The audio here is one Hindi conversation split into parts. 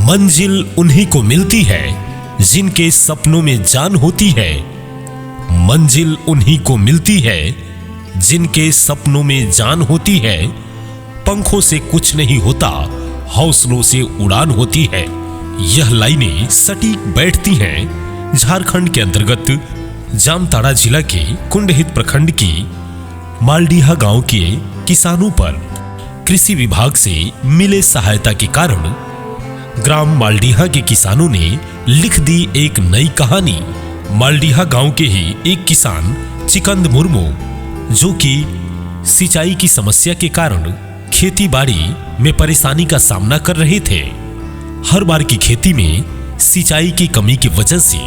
मंजिल उन्हीं को मिलती है जिनके सपनों में जान होती है। मंजिल उन्हीं को मिलती है जिनके सपनों में जान होती है। पंखों से कुछ नहीं होता, हौसलों से उड़ान होती है। यह लाइनें सटीक बैठती हैं झारखंड के अंतर्गत जामताड़ा जिला के कुंडहित प्रखंड की मालडीहा गांव के किसानों पर। कृषि विभाग से मिले सहायता के कारण ग्राम मालडीहा के किसानों ने लिख दी एक नई कहानी। मालडीहा गांव के ही एक किसान चिकंद मुर्मू, जो कि सिंचाई की समस्या के कारण खेती बाड़ी में परेशानी का सामना कर रहे थे। हर बार की खेती में सिंचाई की कमी की वजह से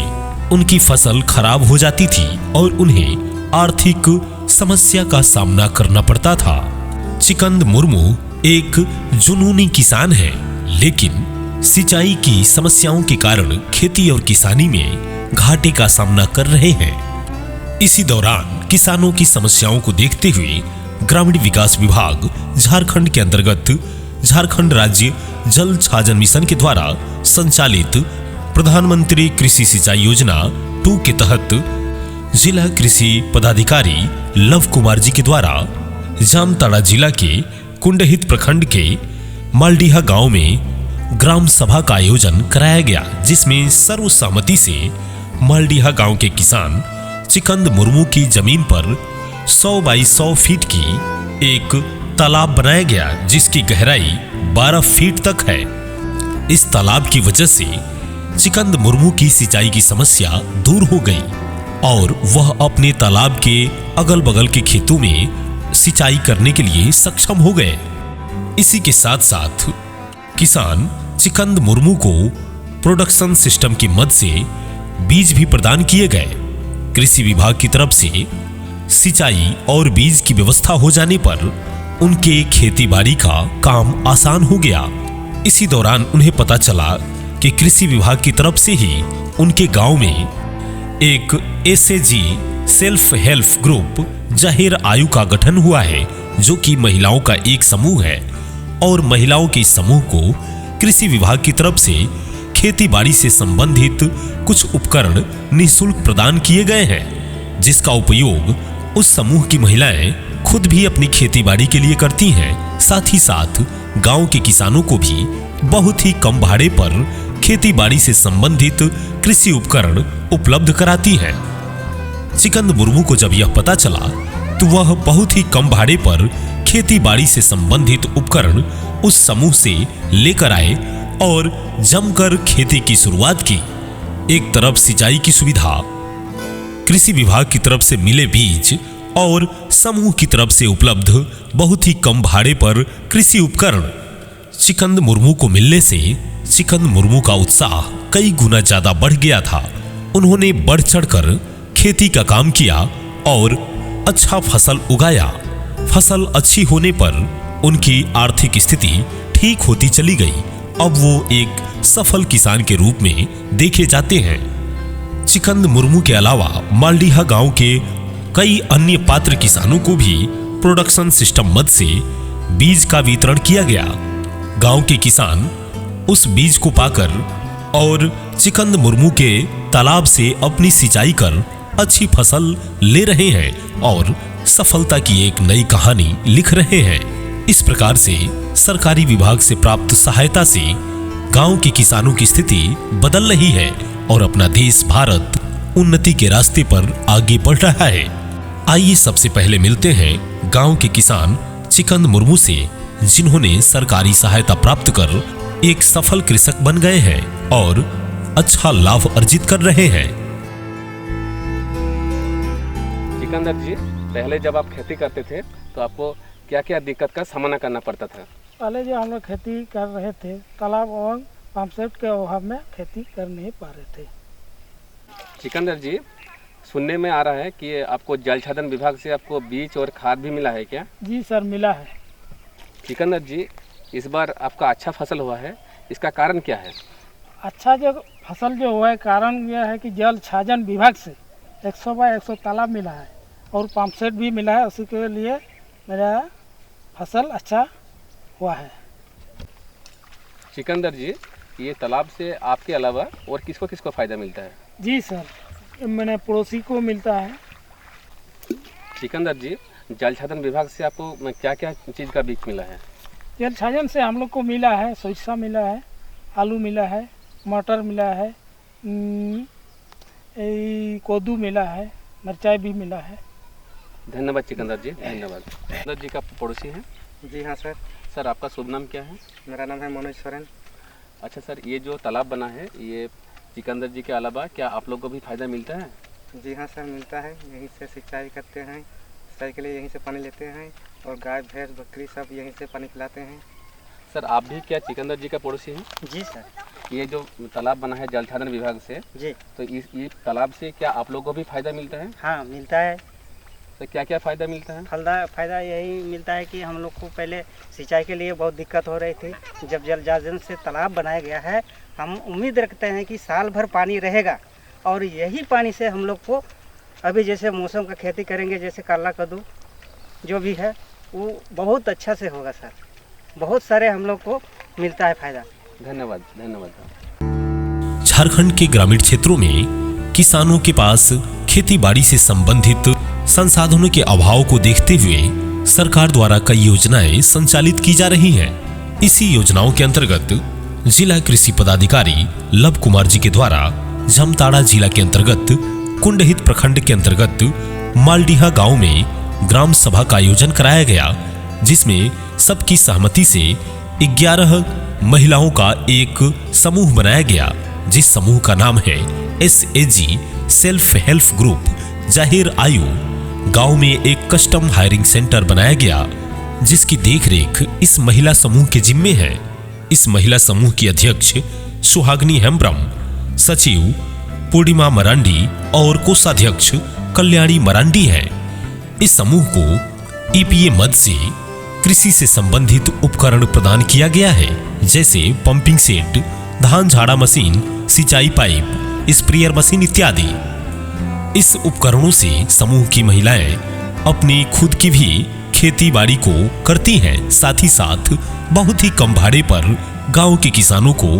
उनकी फसल खराब हो जाती थी और उन्हें आर्थिक समस्या का सामना करना पड़ता था। चिकंद मुर्मू एक जुनूनी किसान है, लेकिन सिंचाई की समस्याओं के कारण खेती और किसानी में घाटे का सामना कर रहे हैं। इसी दौरान किसानों की समस्याओं को देखते हुए ग्रामीण विकास विभाग झारखंड के अंतर्गत झारखंड राज्य जल छाजन मिशन के द्वारा संचालित प्रधानमंत्री कृषि सिंचाई योजना 2 के तहत जिला कृषि पदाधिकारी लव कुमार जी के द्वारा जामताड़ा जिला के कुंडहित प्रखंड के मालडीहा गांव में ग्राम सभा का आयोजन कराया गया, जिसमें सर्वसम्मति से मालडीहा गांव के किसान चिकंद मुर्मू की जमीन पर 100 बाई 100 फीट की एक तालाब बनाया गया, जिसकी गहराई 12 फीट तक है। इस तालाब की वजह से चिकंद मुर्मू की सिंचाई की समस्या दूर हो गई और वह अपने तालाब के अगल बगल के खेतों में सिंचाई करने के लिए सक्षम हो गए। इसी के साथ साथ किसान चिकंद मुर्मू को प्रोडक्शन सिस्टम की मदद से बीज भी प्रदान किए गए। कृषि विभाग की तरफ से सिंचाई और बीज की व्यवस्था हो जाने पर उनके खेती बाड़ी का काम आसान हो गया। इसी दौरान उन्हें पता चला कि कृषि विभाग की तरफ से ही उनके गांव में एक SAG सेल्फ हेल्प ग्रुप जाहिर आयु का गठन हुआ है, जो कि महिलाओं का एक समूह है और महिलाओं के इस समूह को कृषि विभाग की तरफ से खेती बाड़ी से संबंधित कुछ उपकरण निःशुल्क प्रदान किए गए हैं, जिसका उपयोग उस समूह की महिलाएं खुद भी अपनी खेती बाड़ी के लिए करती हैं। साथ ही साथ गांव के किसानों को भी बहुत ही कम भाड़े पर खेती बाड़ी से संबंधित कृषि उपकरण उपलब्ध कराती हैं। चिकंद मुर्मू को जब यह पता चला तो वह बहुत ही कम भाड़े पर खेती बाड़ी से संबंधित उपकरण उस समूह से लेकर आए और जमकर खेती की शुरुआत की। एक तरफ सिंचाई की सुविधा, कृषि विभाग की तरफ से मिले बीज और समूह की तरफ से उपलब्ध बहुत ही कम भाड़े पर कृषि उपकरण चिकंद मुर्मू को मिलने से चिकंद मुर्मू का उत्साह कई गुना ज्यादा बढ़ गया था। उन्होंने बढ़ चढ़कर खेती का काम किया और अच्छा फसल उगाया। फसल अच्छी होने पर उनकी आर्थिक स्थिति ठीक होती चली गई। अब वो एक सफल किसान के रूप में देखे जाते हैं। चिकंद मुर्मू के अलावा मालडीहा गांव के कई अन्य पात्र किसानों को भी प्रोडक्शन सिस्टम मद से बीज का वितरण किया गया। गांव के किसान उस बीज को पाकर और चिकंद मुर्मू के तालाब से अपनी सिंचाई कर अच्छी फसल ले रहे हैं और सफलता की एक नई कहानी लिख रहे हैं। इस प्रकार से सरकारी विभाग से प्राप्त सहायता से गांव के किसानों की स्थिति बदल रही है और अपना देश भारत उन्नति के रास्ते पर आगे बढ़ रहा है। आइए सबसे पहले मिलते हैं गांव के किसान चिकंद मुर्मू से, जिन्होंने सरकारी सहायता प्राप्त कर एक सफल कृषक बन गए हैं और अच्छा लाभ अर्जित कर रहे हैं। चिकंदर जी, पहले जब आप खेती करते थे तो आपको क्या क्या दिक्कत का सामना करना पड़ता था? पहले जो हम लोग खेती कर रहे थे, तालाब और पंप सेट के अभाव में खेती कर नहीं पा रहे थे। चिकंदर जी, सुनने में आ रहा है कि आपको जल छाजन विभाग से आपको बीज और खाद भी मिला है क्या? जी सर, मिला है। चिकंदर जी, इस बार आपका अच्छा फसल हुआ है, इसका कारण क्या है? अच्छा जो फसल जो हुआ है, कारण यह है कि जल छाजन विभाग से 100 बाई 100 तालाब मिला है और पंप सेट भी मिला है। उसी के लिए मेरा फसल अच्छा हुआ है। चिकंदर जी, ये तालाब से आपके अलावा और किसको किसको फ़ायदा मिलता है? जी सर, मैंने पड़ोसी को मिलता है। सिकंदर जी, जल छाजन विभाग से आपको क्या क्या चीज़ का बीज मिला है? जल छाजन से हम लोग को मिला है सरसों मिला है, आलू मिला है, मटर मिला है, कद्दू मिला है, मिर्चाई भी मिला है। धन्यवाद सिकंदर जी, धन्यवाद। सिकंदर जी का पड़ोसी हैं? जी हाँ सर, सर आपका शुभ नाम क्या है? मेरा नाम है मनोज सोरेन। अच्छा सर, ये जो तालाब बना है, ये सिकंदर जी के अलावा क्या आप लोग को भी फ़ायदा मिलता है? जी हाँ सर, मिलता है। यहीं से सिंचाई करते हैं, सिंचाई के लिए यहीं से पानी लेते हैं और गाय भैंस बकरी सब यहीं से पानी पिलाते हैं। सर आप भी क्या सिकंदर जी का पड़ोसी हैं? जी सर। ये जो तालाब बना है जल छाजन विभाग से, जी, तो ये तालाब से क्या आप लोग को भी फ़ायदा मिलता है? हाँ मिलता है। तो क्या क्या फ़ायदा मिलता है? फ़ायदा यही मिलता है कि हम लोग को पहले सिंचाई के लिए बहुत दिक्कत हो रही थी। जब जल छाजन से तालाब बनाया गया है, हम उम्मीद रखते हैं कि साल भर पानी रहेगा और यही पानी से हम लोग को अभी जैसे मौसम का खेती करेंगे, जैसे काला कद्दू जो भी है वो बहुत अच्छा से होगा सर। बहुत सारे हम लोग को मिलता है फ़ायदा। धन्यवाद, धन्यवाद। झारखंड के ग्रामीण क्षेत्रों में किसानों के पास खेती बाड़ी से संबंधित संसाधनों के अभाव को देखते हुए सरकार द्वारा कई योजनाएं संचालित की जा रही हैं। इसी योजनाओं के अंतर्गत जिला कृषि पदाधिकारी लव कुमार जी के द्वारा जामताड़ा जिला के अंतर्गत कुंडहित प्रखंड के अंतर्गत मालडीहा गांव में ग्राम सभा का आयोजन कराया गया, जिसमें सबकी सहमति से 11 महिलाओं का एक समूह बनाया गया, जिस समूह का नाम है SAG सेल्फ हेल्प ग्रुप जाहिर आयु। गांव में एक कस्टम हायरिंग सेंटर बनाया गया, जिसकी देखरेख इस महिला समूह के जिम्मे है। इस महिला समूह की अध्यक्ष सुहागनी हेम्ब्रम, सचिव पूर्णिमा मरांडी और कोषाध्यक्ष कल्याणी मरांडी है। इस समूह को EPA मद से कृषि से संबंधित उपकरण प्रदान किया गया है, जैसे पंपिंग सेट, धान झाड़ा मशीन, सिंचाई पाइप, स्प्रेयर मशीन इत्यादि। इस उपकरणों से समूह की महिलाएं अपनी खुद की भी खेती बाड़ी को करती हैं। साथ ही साथ बहुत ही कम भाड़े पर गांव के किसानों को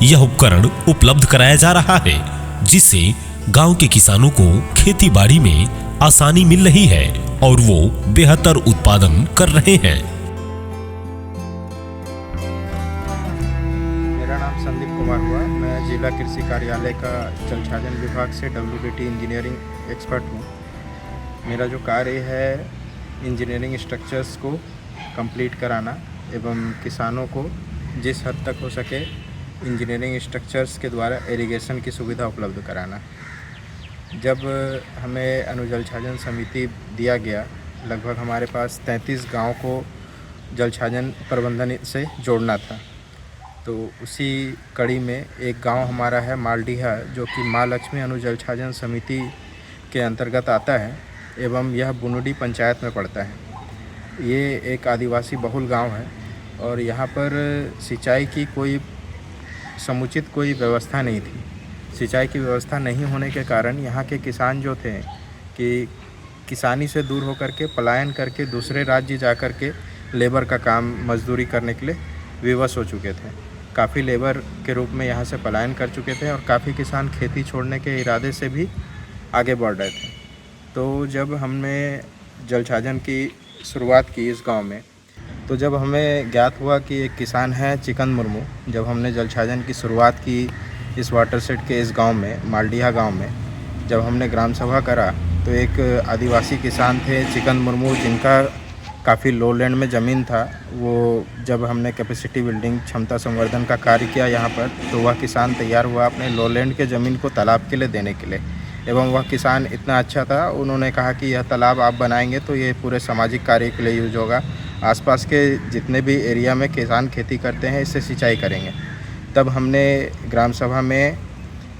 यह उपकरण उपलब्ध कराया जा रहा है, जिससे गांव के किसानों को खेती बाड़ी में आसानी मिल रही है और वो बेहतर उत्पादन कर रहे हैं। मेरा नाम संदीप कुमार हुआ। मैं जिला कृषि कार्यालय का जल छाजन विभाग से WBT इंजीनियरिंग एक्सपर्ट हूँ। मेरा जो कार्य है इंजीनियरिंग स्ट्रक्चर्स को कंप्लीट कराना एवं किसानों को जिस हद तक हो सके इंजीनियरिंग स्ट्रक्चर्स के द्वारा इरिगेशन की सुविधा उपलब्ध कराना। जब हमें अनुजल छाजन समिति दिया गया, लगभग हमारे पास 33 गांव को जल छाजन प्रबंधन से जोड़ना था। तो उसी कड़ी में एक गांव हमारा है मालडीहा, जो कि माँ लक्ष्मी अनुजल छाजन समिति के अंतर्गत आता है एवं यह बुनुडी पंचायत में पड़ता है। ये एक आदिवासी बहुल गांव है और यहाँ पर सिंचाई की कोई समुचित कोई व्यवस्था नहीं थी। सिंचाई की व्यवस्था नहीं होने के कारण यहाँ के किसान जो थे कि किसानी से दूर होकर के पलायन करके दूसरे राज्य जा कर के लेबर का काम मजदूरी करने के लिए विवश हो चुके थे। काफ़ी लेबर के रूप में यहाँ से पलायन कर चुके थे और काफ़ी किसान खेती छोड़ने के इरादे से भी आगे बढ़ रहे थे। तो जब हमने जल छाजन की शुरुआत की इस गांव में, तो जब हमें ज्ञात हुआ कि एक किसान है चिकन मुर्मू, जब हमने जल छाजन की शुरुआत की इस वाटर सेट के इस गांव में, मालडीहा गांव में, जब हमने ग्राम सभा करा तो एक आदिवासी किसान थे चिकन मुर्मू, जिनका काफ़ी लो लैंड में ज़मीन था। वो जब हमने कैपेसिटी बिल्डिंग क्षमता संवर्धन का कार्य किया यहाँ पर, तो वह किसान तैयार हुआ अपने लो लैंड के ज़मीन को तालाब के लिए देने के लिए। एवं वह किसान इतना अच्छा था, उन्होंने कहा कि यह तालाब आप बनाएंगे तो ये पूरे सामाजिक कार्य के लिए यूज होगा, आसपास के जितने भी एरिया में किसान खेती करते हैं इससे सिंचाई करेंगे। तब हमने ग्राम सभा में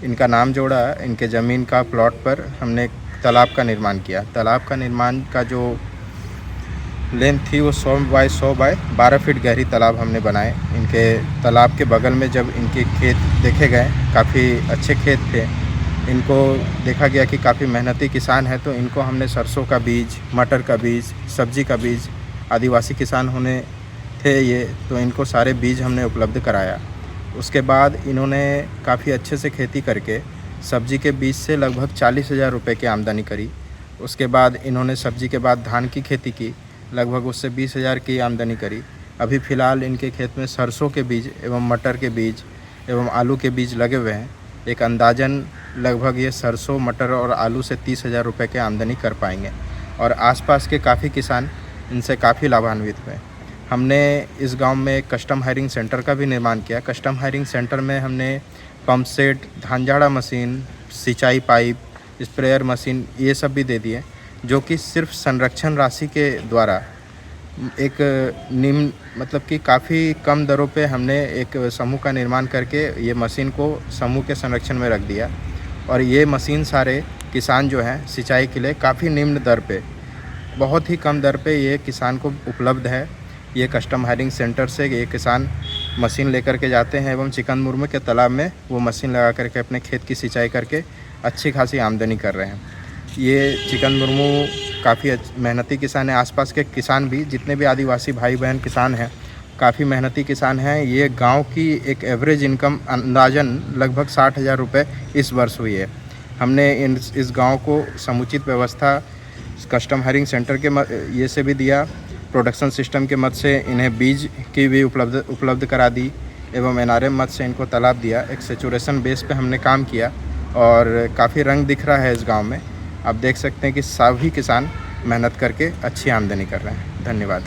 इनका नाम जोड़ा, इनके ज़मीन का प्लॉट पर हमने तालाब का निर्माण किया। तालाब का निर्माण का जो लेंथ थी वो 100 बाय 100 बाय 12 फीट गहरी तालाब हमने बनाए। इनके तालाब के बगल में जब इनके खेत देखे गए, काफ़ी अच्छे खेत थे, इनको देखा गया कि काफ़ी मेहनती किसान है, तो इनको हमने सरसों का बीज, मटर का बीज, सब्जी का बीज, आदिवासी किसान होने थे ये, तो इनको सारे बीज हमने उपलब्ध कराया। उसके बाद इन्होंने काफ़ी अच्छे से खेती करके सब्जी के बीज से लगभग 40,000 रुपये की आमदनी करी। उसके बाद इन्होंने सब्जी के बाद धान की खेती की, लगभग उससे 20,000 की आमदनी करी। अभी फ़िलहाल इनके खेत में सरसों के बीज एवं मटर के बीज एवं आलू के बीज लगे हुए हैं। एक अंदाज़न लगभग ये सरसों, मटर और आलू से 30,000 रुपये की आमदनी कर पाएंगे और आसपास के काफ़ी किसान इनसे काफ़ी लाभान्वित हुए। हमने इस गांव में एक कस्टम हायरिंग सेंटर का भी निर्माण किया। कस्टम हायरिंग सेंटर में हमने पंप सेट, धान झाड़ा मशीन, सिंचाई पाइप, स्प्रेयर मशीन ये सब भी दे दिए, जो कि सिर्फ संरक्षण राशि के द्वारा एक निम्न मतलब कि काफ़ी कम दरों पे हमने एक समूह का निर्माण करके ये मशीन को समूह के संरक्षण में रख दिया। और ये मशीन सारे किसान जो हैं सिंचाई के लिए काफ़ी निम्न दर पे, बहुत ही कम दर पे ये किसान को उपलब्ध है। ये कस्टम हायरिंग सेंटर से ये किसान मशीन लेकर के जाते हैं एवं चिकन मुर्मू के तालाब में वो मशीन लगा करके अपने खेत की सिंचाई करके अच्छी खासी आमदनी कर रहे हैं। ये चिकन मुर्मू काफ़ी मेहनती किसान है। आसपास के किसान भी, जितने भी आदिवासी भाई बहन किसान हैं, काफ़ी मेहनती किसान हैं। ये गांव की एक एवरेज इनकम अंदाजन लगभग 60,000 रुपये इस वर्ष हुई है। हमने इस गांव को समुचित व्यवस्था कस्टम हायरिंग सेंटर के ये से भी दिया, प्रोडक्शन सिस्टम के मद से इन्हें बीज की भी उपलब्ध करा दी एवं NRM मद से इनको तालाब दिया। एक सेचुरेशन बेस पे हमने काम किया और काफ़ी रंग दिख रहा है इस गांव में। आप देख सकते हैं कि सभी किसान मेहनत करके अच्छी आमदनी कर रहे हैं। धन्यवाद।